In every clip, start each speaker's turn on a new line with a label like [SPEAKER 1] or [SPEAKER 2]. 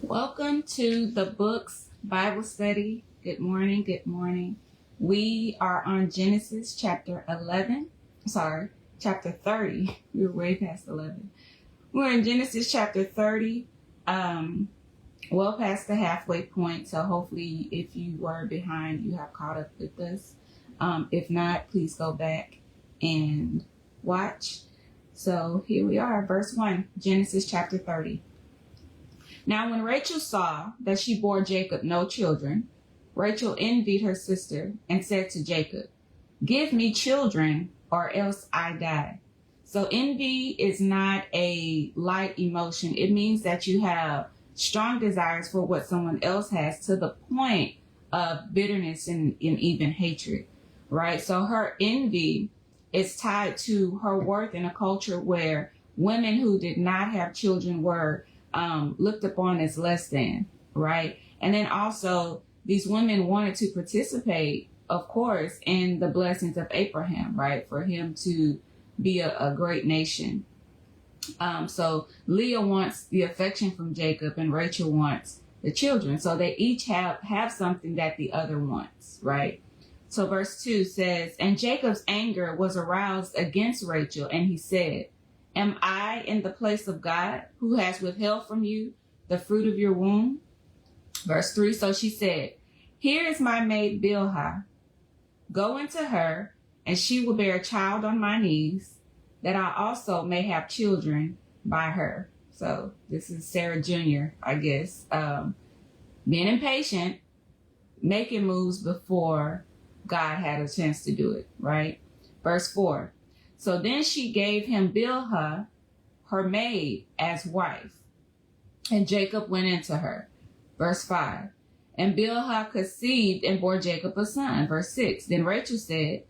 [SPEAKER 1] Welcome to the Books Bible Study. Good morning. Good morning. We are on Genesis chapter 30. We were way past 11. We're in Genesis chapter 30, well past the halfway point. So hopefully if you were behind, you have caught up with us. If not, please go back and watch. So here we are, verse 1, Genesis chapter 30. Now when Rachel saw that she bore Jacob no children, Rachel envied her sister and said to Jacob, "Give me children or else I die." So envy is not a light emotion. It means that you have strong desires for what someone else has to the point of bitterness and even hatred, right? So her envy is tied to her worth in a culture where women who did not have children were looked upon as less than, right? And then also these women wanted to participate, of course, in the blessings of Abraham, right? For him to be a great nation. So Leah wants the affection from Jacob and Rachel wants the children. So they each have something that the other wants, right? So verse 2 says, "And Jacob's anger was aroused against Rachel, and he said, 'Am I in the place of God, who has withheld from you the fruit of your womb?'" Verse 3, so she said, "Here is my maid Bilhah. Go into her, and she will bear a child on my knees, that I also may have children by her." So this is Sarah Jr., I guess, being impatient, making moves before God had a chance to do it, right? Verse 4. So then she gave him Bilhah, her maid, as wife, and Jacob went into her. Verse 5. And Bilhah conceived and bore Jacob a son. Verse 6. Then Rachel said,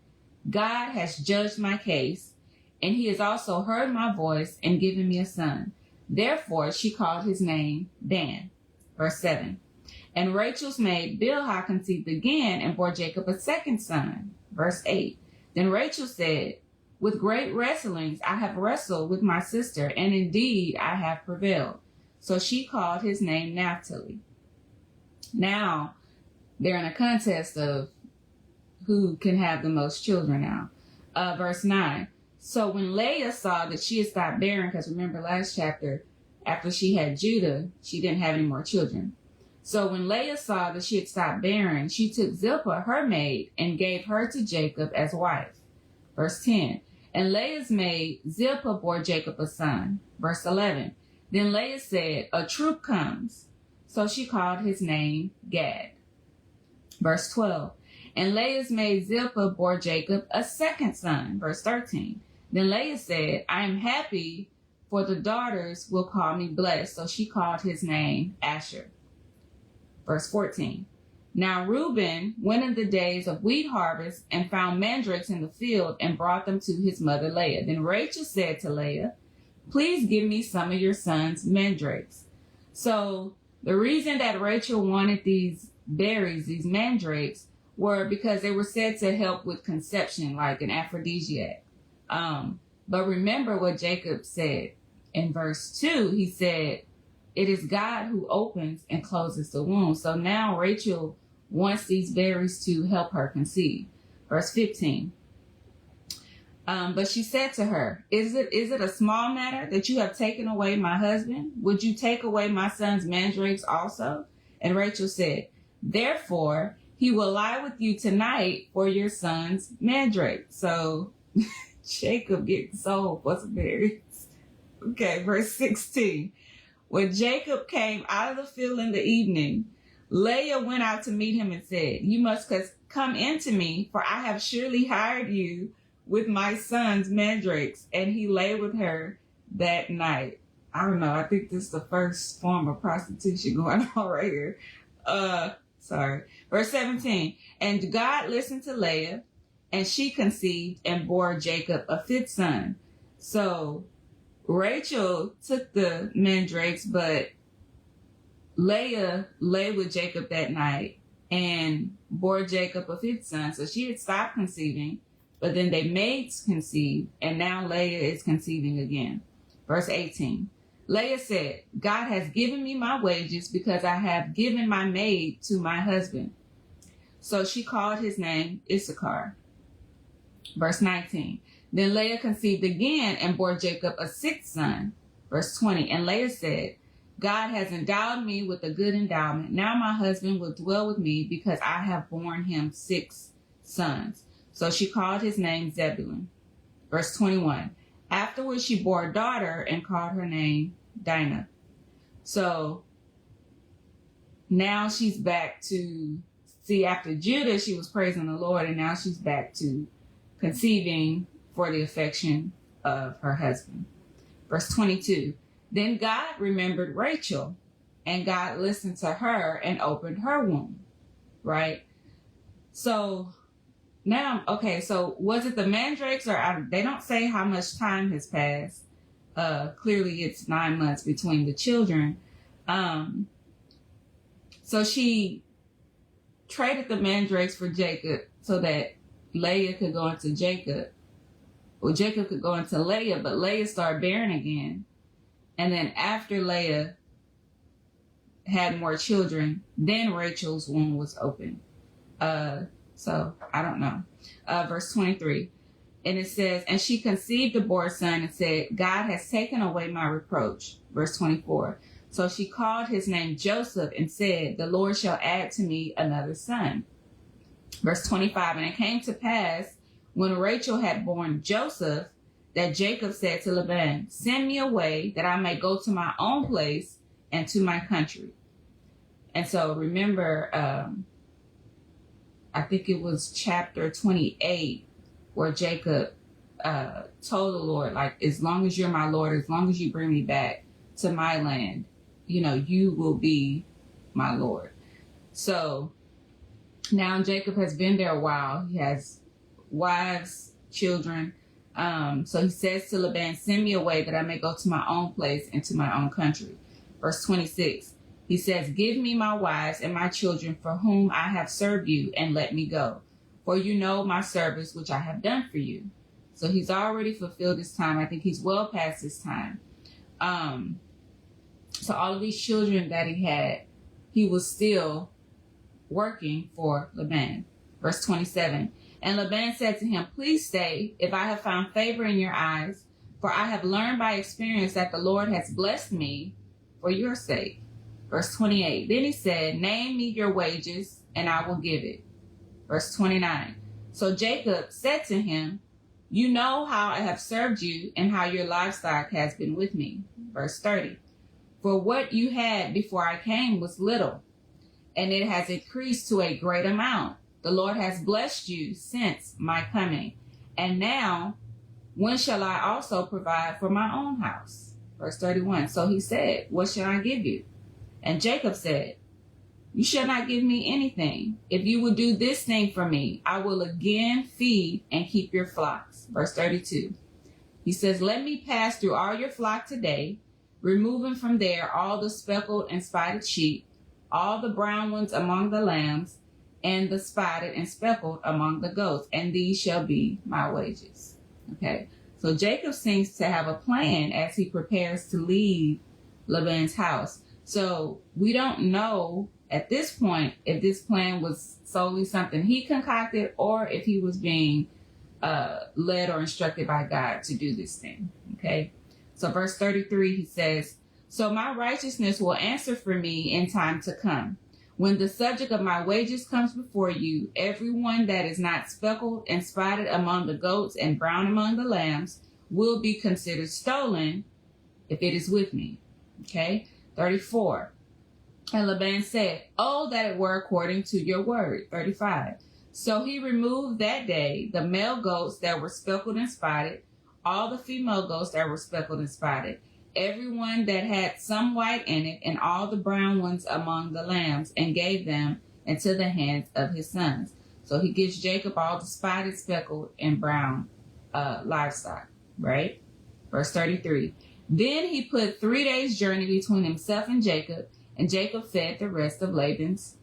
[SPEAKER 1] "God has judged my case, and he has also heard my voice and given me a son." Therefore she called his name Dan. Verse 7. And Rachel's maid Bilhah conceived again and bore Jacob a second son. Verse 8. Then Rachel said, "With great wrestlings I have wrestled with my sister, and indeed I have prevailed." So she called his name Naphtali. Now they're in a contest of who can have the most children now. Verse 9. So when Leah saw that she had stopped bearing, because remember last chapter, after she had Judah, she didn't have any more children. So when Leah saw that she had stopped bearing, she took Zilpah, her maid, and gave her to Jacob as wife. Verse 10. And Leah's maid Zilpah bore Jacob a son. Verse 11. Then Leah said, "A troop comes." So she called his name Gad. Verse 12. And Leah's maid Zilpah bore Jacob a second son. Verse 13. Then Leah said, "I am happy, for the daughters will call me blessed." So she called his name Asher. Verse 14. Now Reuben went in the days of wheat harvest and found mandrakes in the field and brought them to his mother Leah. Then Rachel said to Leah, "Please give me some of your son's mandrakes." So the reason that Rachel wanted these berries, these mandrakes, were because they were said to help with conception, like an aphrodisiac. But remember what Jacob said in verse 2. He said, "It is God who opens and closes the womb." So now Rachel wants these berries to help her conceive. Verse 15. But she said to her, is it a small matter that you have taken away my husband? Would you take away my son's mandrakes also? And Rachel said, "Therefore he will lie with you tonight for your son's mandrake." So Jacob gets sold for some berries. Okay, verse 16. When Jacob came out of the field in the evening, Leah went out to meet him and said, "You must come in to me, for I have surely hired you with my son's mandrakes." And he lay with her that night. I don't know. I think this is the first form of prostitution going on right here. Verse 17. And God listened to Leah, and she conceived and bore Jacob a fifth son. So Rachel took the mandrakes, but Leah lay with Jacob that night and bore Jacob a fifth son. So she had stopped conceiving, but then they made conceive, and now Leah is conceiving again. Verse 18. Leah said, God has given me my wages because I have given my maid to my husband. So she called his name Issachar. Verse 19. Then Leah conceived again and bore Jacob a sixth son. Verse 20. And Leah said, God has endowed me with a good endowment. Now my husband will dwell with me because I have borne him 6 sons. So she called his name Zebulun. Verse 21. Afterwards she bore a daughter and called her name Dinah. So now she's back to, see, after Judah, she was praising the Lord, and now she's back to conceiving for the affection of her husband. Verse 22. Then God remembered Rachel, and God listened to her and opened her womb. Right? So now, okay, so was it the mandrakes, or they don't say how much time has passed. Clearly it's 9 months between the children. So she traded the mandrakes for Jacob so that Leah could go into Jacob. Well, Jacob could go into Leah, but Leah started bearing again. And then after Leah had more children, then Rachel's womb was open. So I don't know. Verse 23. And it says, and she conceived a boy son and said, God has taken away my reproach. Verse 24. So she called his name Joseph and said, the Lord shall add to me another son. Verse 25. And it came to pass when Rachel had borne Joseph that Jacob said to Laban, send me away that I may go to my own place and to my country. And so remember, I think it was chapter 28 where Jacob told the Lord, like, as long as you're my Lord, as long as you bring me back to my land, you know, you will be my Lord. So now Jacob has been there a while. He has wives, children. So he says to Laban, send me away that I may go to my own place and to my own country. Verse 26. He says, give me my wives and my children for whom I have served you, and let me go. For you know my service which I have done for you. So he's already fulfilled his time. I think he's well past his time. So all of these children that he had, he was still working for Laban. Verse 27. And Laban said to him, please stay, if I have found favor in your eyes, for I have learned by experience that the Lord has blessed me for your sake. Verse 28. Then he said, name me your wages, and I will give it. Verse 29. So Jacob said to him, you know how I have served you and how your livestock has been with me. Verse 30. For what you had before I came was little, and it has increased to a great amount. The Lord has blessed you since my coming. And now, when shall I also provide for my own house? Verse 31. So he said, what shall I give you? And Jacob said, you shall not give me anything. If you will do this thing for me, I will again feed and keep your flocks. Verse 32. He says, let me pass through all your flock today, removing from there all the speckled and spotted sheep, all the brown ones among the lambs, and the spotted and speckled among the goats, and these shall be my wages. Okay, so Jacob seems to have a plan as he prepares to leave Laban's house. So we don't know at this point if this plan was solely something he concocted or if he was being led or instructed by God to do this thing. Okay, so verse 33, he says, so my righteousness will answer for me in time to come. When the subject of my wages comes before you, everyone that is not speckled and spotted among the goats and brown among the lambs will be considered stolen if it is with me. Okay, 34. And Laban said, oh, that it were according to your word. 35. So he removed that day the male goats that were speckled and spotted, all the female goats that were speckled and spotted, everyone that had some white in it, and all the brown ones among the lambs, and gave them into the hands of his sons. So he gives Jacob all the spotted, speckled, and brown livestock, right? Verse 33. Then he put 3 days' journey between himself and Jacob fed the rest of Laban's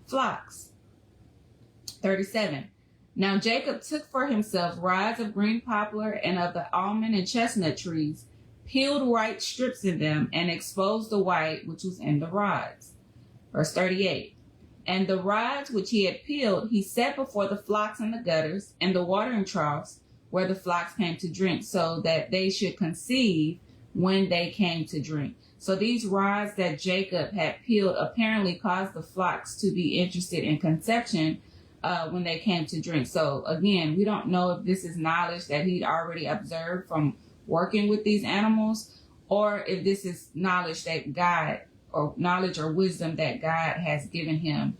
[SPEAKER 1] flocks. 37. Now Jacob took for himself rods of green poplar and of the almond and chestnut trees, peeled white strips in them, and exposed the white which was in the rods. Verse 38. And the rods which he had peeled, he set before the flocks in the gutters and the watering troughs where the flocks came to drink, so that they should conceive when they came to drink. So these rods that Jacob had peeled apparently caused the flocks to be interested in conception when they came to drink. So again, we don't know if this is knowledge that he'd already observed from working with these animals, or if this is knowledge that God, or knowledge or wisdom that God has given him,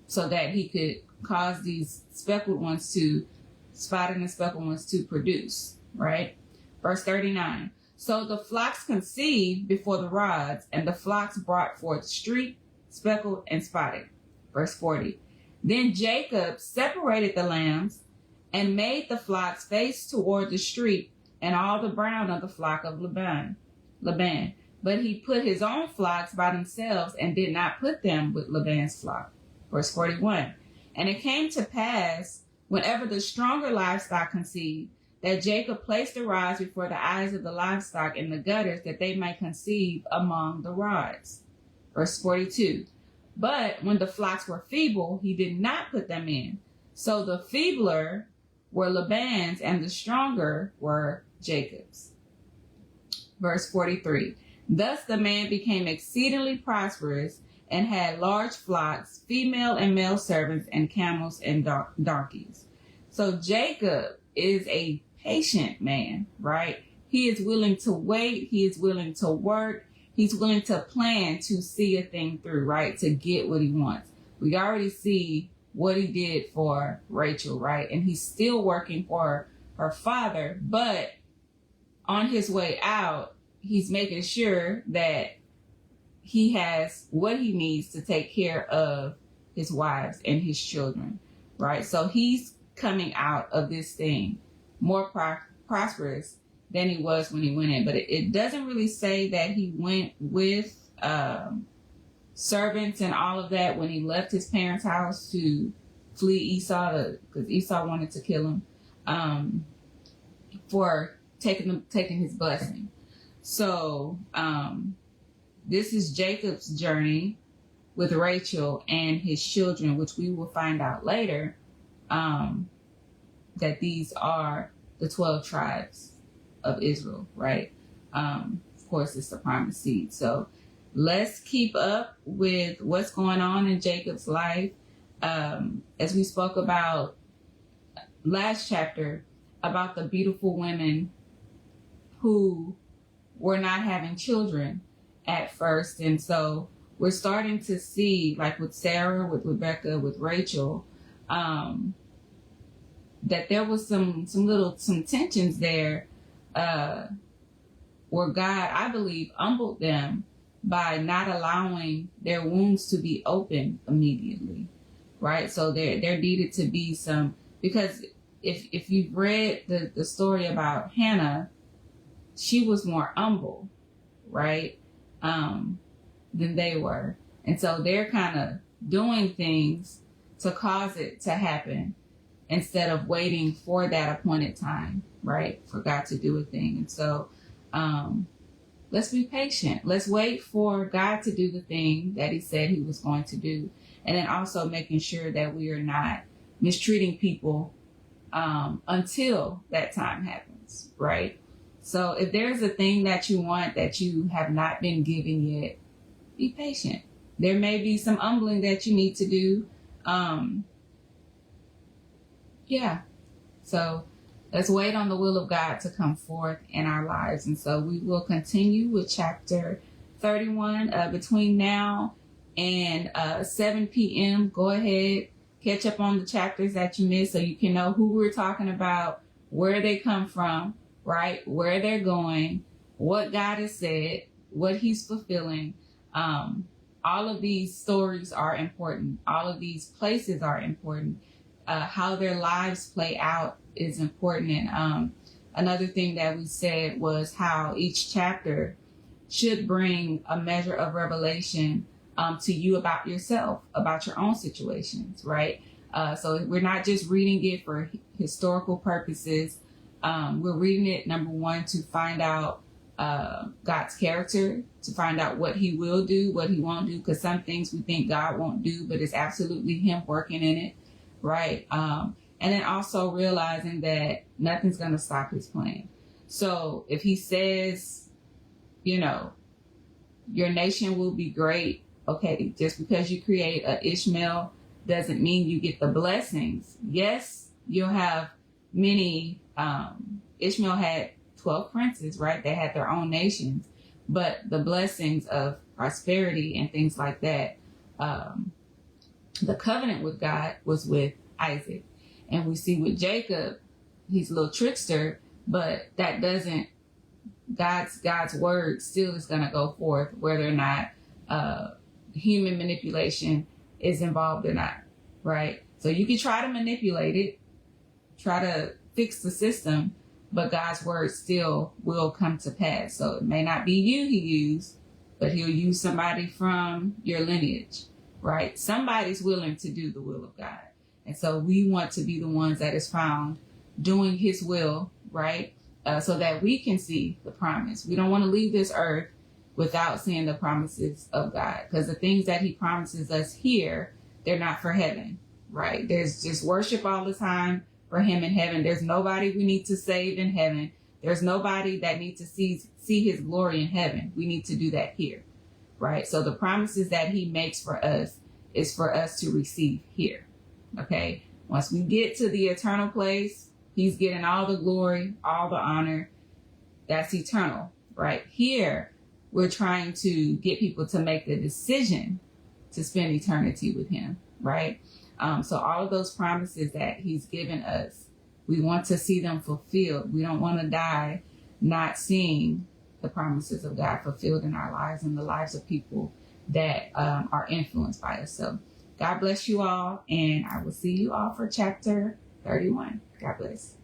[SPEAKER 1] so that he could cause these spotted and speckled ones to produce, right? Verse 39. So the flocks conceived before the rods, and the flocks brought forth streaked, speckled, and spotted. Verse 40. Then Jacob separated the lambs and made the flocks face toward the street, and all the brown of the flock of Laban. But he put his own flocks by themselves and did not put them with Laban's flock. Verse 41. And it came to pass, whenever the stronger livestock conceived, that Jacob placed the rods before the eyes of the livestock in the gutters, that they might conceive among the rods. Verse 42. But when the flocks were feeble, he did not put them in. So the feebler were Laban's, and the stronger were Jacob's. Verse 43. Thus the man became exceedingly prosperous, and had large flocks, female and male servants, and camels and donkeys. So Jacob is a patient man, right? He is willing to wait. He is willing to work. He's willing to plan to see a thing through, right? To get what he wants. We already see what he did for Rachel, right? And he's still working for her father, but on his way out, he's making sure that he has what he needs to take care of his wives and his children, right? So he's coming out of this thing more prosperous than he was when he went in. But it doesn't really say that he went with servants and all of that when he left his parents' house to flee Esau, because Esau wanted to kill him, for taking his blessing. So this is Jacob's journey with Rachel and his children, which we will find out later, that these are the 12 tribes of Israel, right? Of course, it's the promised seed. So let's keep up with what's going on in Jacob's life. As we spoke about last chapter, about the beautiful women who were not having children at first. And so we're starting to see, like with Sarah, with Rebecca, with Rachel, that there was some tensions there, where God, I believe, humbled them by not allowing their wombs to be open immediately, right? So there needed to be some, because if you've read the story about Hannah, she was more humble, right, than they were. And so they're kind of doing things to cause it to happen instead of waiting for that appointed time, right, for God to do a thing. And so let's be patient. Let's wait for God to do the thing that he said he was going to do. And then also making sure that we are not mistreating people until that time happens, right? So if there's a thing that you want that you have not been given yet, be patient. There may be some humbling that you need to do. So let's wait on the will of God to come forth in our lives. And so we will continue with chapter 31 between now and 7 p.m. Go ahead, catch up on the chapters that you missed so you can know who we're talking about, where they come from, right? Where they're going, what God has said, what he's fulfilling. All of these stories are important. All of these places are important. How their lives play out is important. And another thing that we said was how each chapter should bring a measure of revelation to you about yourself, about your own situations, right? So we're not just reading it for historical purposes, We're reading it, number one, to find out God's character, to find out what he will do, what he won't do, because some things we think God won't do, but it's absolutely him working in it, right? And then also realizing that nothing's going to stop his plan. So if he says, you know, your nation will be great, okay, just because you create an Ishmael doesn't mean you get the blessings. Yes, you'll have many, Ishmael had 12 princes, right? They had their own nations, but the blessings of prosperity and things like that, the covenant with God was with Isaac. And we see with Jacob, he's a little trickster, but that doesn't, God's word still is going to go forth whether or not human manipulation is involved or not, right? So you can try to manipulate it, try to fix the system, but God's word still will come to pass. So it may not be you he used, but he'll use somebody from your lineage, right? Somebody's willing to do the will of God. And so we want to be the ones that is found doing his will, right? So that we can see the promise. We don't want to leave this earth without seeing the promises of God, because the things that he promises us here, they're not for heaven, right? There's just worship all the time for him in heaven. There's nobody we need to save in heaven. There's nobody that needs to see his glory in heaven. We need to do that here, right? So the promises that he makes for us is for us to receive here, okay? Once we get to the eternal place, he's getting all the glory, all the honor. That's eternal, right? Here, we're trying to get people to make the decision to spend eternity with him, right? So all of those promises that he's given us, we want to see them fulfilled. We don't want to die not seeing the promises of God fulfilled in our lives and the lives of people that are influenced by us. So God bless you all, and I will see you all for chapter 31. God bless.